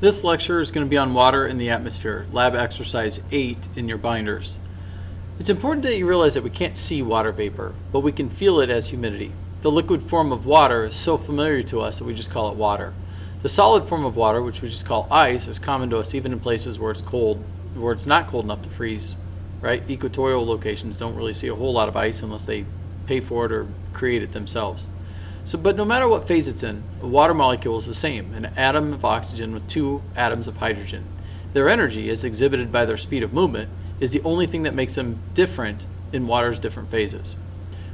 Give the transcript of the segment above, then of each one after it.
This lecture is going to be on water in the atmosphere, lab exercise 8 in your binders. It's important that you realize that we can't see water vapor, but we can feel it as humidity. The liquid form of water is so familiar to us that we just call it water. The solid form of water, which we just call ice, is common to us even in places where it's cold, where it's not cold enough to freeze, right? Equatorial locations don't really see a whole lot of ice unless they pay for it or create it themselves. But no matter what phase it's in, a water molecule is the same, an atom of oxygen with 2 atoms of hydrogen. Their energy, as exhibited by their speed of movement, is the only thing that makes them different in water's different phases.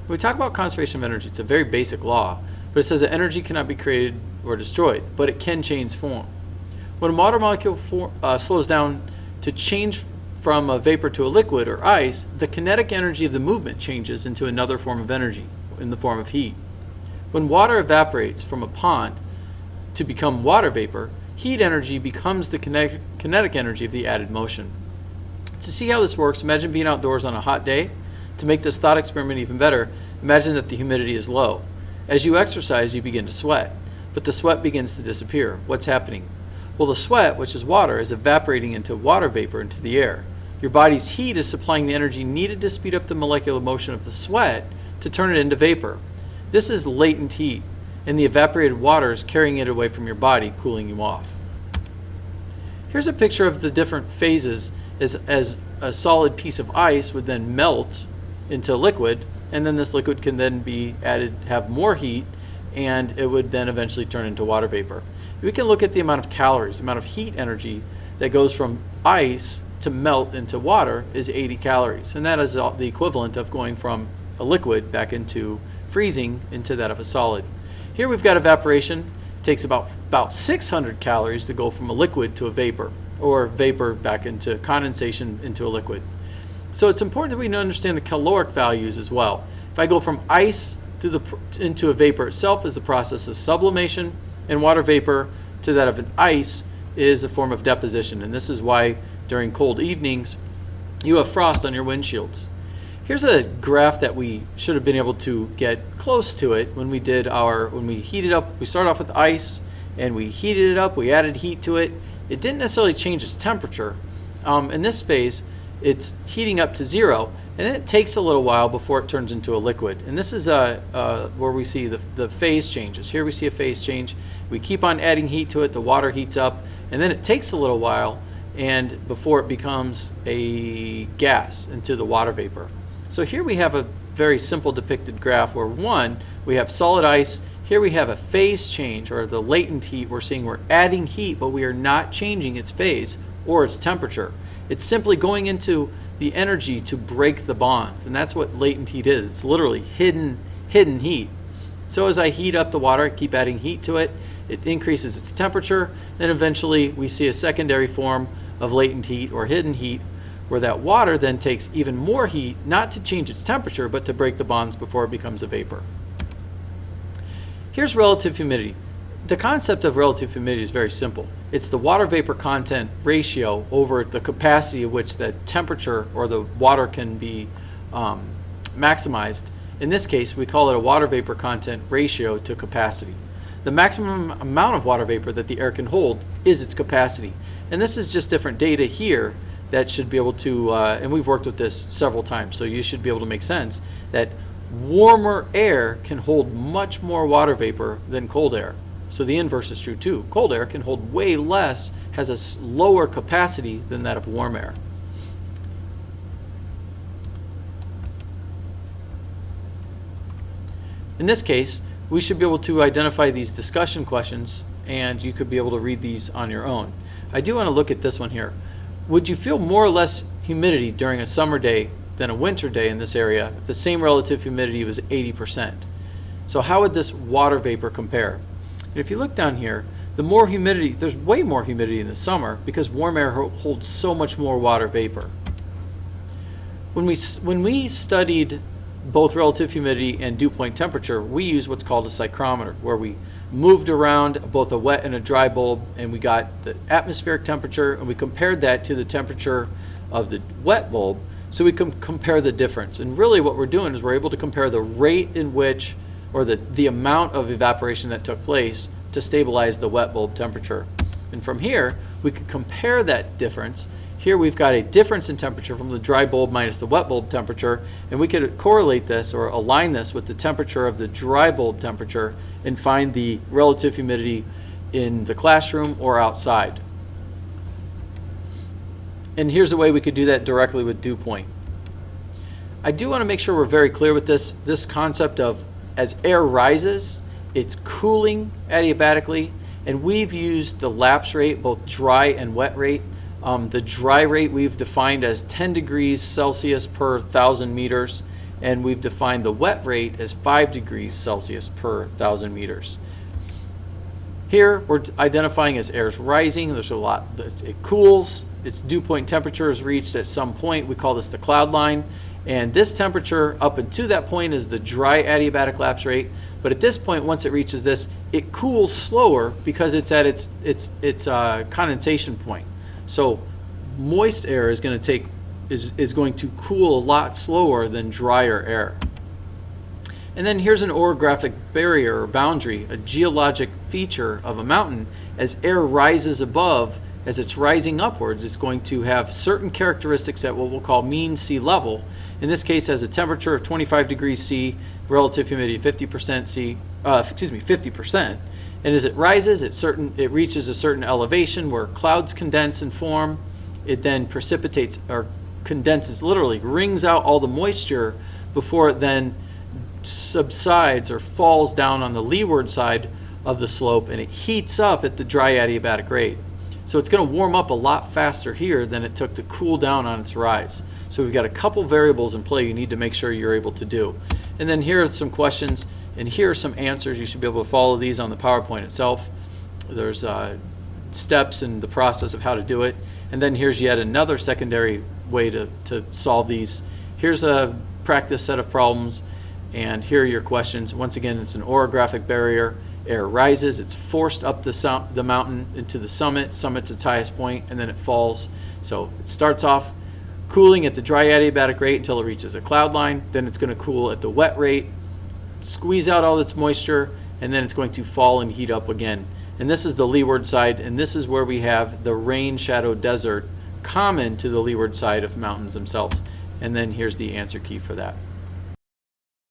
When we talk about conservation of energy, it's a very basic law, but it says that energy cannot be created or destroyed, but it can change form. When a water molecule slows down to change from a vapor to a liquid or ice, the kinetic energy of the movement changes into another form of energy in the form of heat. When water evaporates from a pond to become water vapor, heat energy becomes the kinetic energy of the added motion. To see how this works, imagine being outdoors on a hot day. To make this thought experiment even better, imagine that the humidity is low. As you exercise, you begin to sweat, but the sweat begins to disappear. What's happening? Well, the sweat, which is water, is evaporating into water vapor into the air. Your body's heat is supplying the energy needed to speed up the molecular motion of the sweat to turn it into vapor. This is latent heat, and the evaporated water is carrying it away from your body, cooling you off. Here's a picture of the different phases as a solid piece of ice would then melt into liquid, and then this liquid can then be added, have more heat, and it would then eventually turn into water vapor. We can look at the amount of calories, the amount of heat energy that goes from ice to melt into water is 80 calories, and that is the equivalent of going from a liquid back into freezing into that of a solid. Here we've got evaporation. It takes about 600 calories to go from a liquid to a vapor, or vapor back into condensation into a liquid. So it's important that we understand the caloric values as well. If I go from ice into a vapor itself is the process of sublimation, and water vapor to that of an ice is a form of deposition. And this is why during cold evenings you have frost on your windshields. Here's a graph that we should have been able to get close to it when we heated up. We started off with ice and we heated it up, we added heat to it. It didn't necessarily change its temperature. In this phase, it's heating up to 0, and then it takes a little while before it turns into a liquid. And this is where we see the phase changes. Here we see a phase change. We keep on adding heat to it, the water heats up, and then it takes a little while and before it becomes a gas into the water vapor. So here we have a very simple depicted graph where we have solid ice. Here we have a phase change, or the latent heat. We're seeing we're adding heat, but we are not changing its phase or its temperature. It's simply going into the energy to break the bonds, and that's what latent heat is. It's literally hidden heat. So as I heat up the water, I keep adding heat to it, it increases its temperature, then eventually we see a secondary form of latent heat or hidden heat, where that water then takes even more heat, not to change its temperature, but to break the bonds before it becomes a vapor. Here's relative humidity. The concept of relative humidity is very simple. It's the water vapor content ratio over the capacity of which the temperature or the water can be maximized. In this case, we call it a water vapor content ratio to capacity. The maximum amount of water vapor that the air can hold is its capacity. And this is just different data here that should be able to, and we've worked with this several times, so you should be able to make sense that warmer air can hold much more water vapor than cold air. So the inverse is true too. Cold air can hold way less, has a lower capacity than that of warm air. In this case, we should be able to identify these discussion questions, and you could be able to read these on your own. I do want to look at this one here. Would you feel more or less humidity during a summer day than a winter day in this area if the same relative humidity was 80%? So how would this water vapor compare? And if you look down here, the more humidity, there's way more humidity in the summer because warm air holds so much more water vapor. When we studied both relative humidity and dew point temperature, we used what's called a psychrometer, where we moved around both a wet and a dry bulb, and we got the atmospheric temperature, and we compared that to the temperature of the wet bulb, so we can compare the difference. And really what we're doing is we're able to compare the rate in which, or the amount of evaporation that took place to stabilize the wet bulb temperature. And from here, we could compare that difference. Here we've got a difference in temperature from the dry bulb minus the wet bulb temperature, and we could correlate this or align this with the temperature of the dry bulb temperature and find the relative humidity in the classroom or outside. And here's a way we could do that directly with dew point. I do want to make sure we're very clear with this concept of as air rises, it's cooling adiabatically, and we've used the lapse rate, both dry and wet rate. The dry rate we've defined as 10 degrees Celsius per 1,000 meters, and we've defined the wet rate as 5 degrees Celsius per 1,000 meters. Here we're identifying as air's rising. There's a lot, it cools, its dew point temperature is reached at some point. We call this the cloud line, and this temperature up until that point is the dry adiabatic lapse rate. But at this point, once it reaches this, it cools slower because it's at its condensation point. So moist air is going to cool a lot slower than drier air. And then here's an orographic barrier or boundary, a geologic feature of a mountain. As air rises above, as it's rising upwards, it's going to have certain characteristics at what we'll call mean sea level. In this case, has a temperature of 25 degrees C, relative humidity 50% 50%. And as it rises, it reaches a certain elevation where clouds condense and form. It then precipitates or condenses, literally wrings out all the moisture before it then subsides or falls down on the leeward side of the slope, and it heats up at the dry adiabatic rate. So it's going to warm up a lot faster here than it took to cool down on its rise. So we've got a couple variables in play you need to make sure you're able to do. And then here are some questions, and here are some answers. You should be able to follow these on the PowerPoint itself. There's steps in the process of how to do it. And then here's yet another secondary way to solve these. Here's a practice set of problems, and here are your questions. Once again, it's an orographic barrier. Air rises, it's forced up the mountain into the summit's its highest point, and then it falls. So it starts off cooling at the dry adiabatic rate until it reaches a cloud line. Then it's going to cool at the wet rate, squeeze out all its moisture, and then it's going to fall and heat up again. And this is the leeward side, and this is where we have the rain shadow desert common to the leeward side of mountains themselves. And then here's the answer key for that.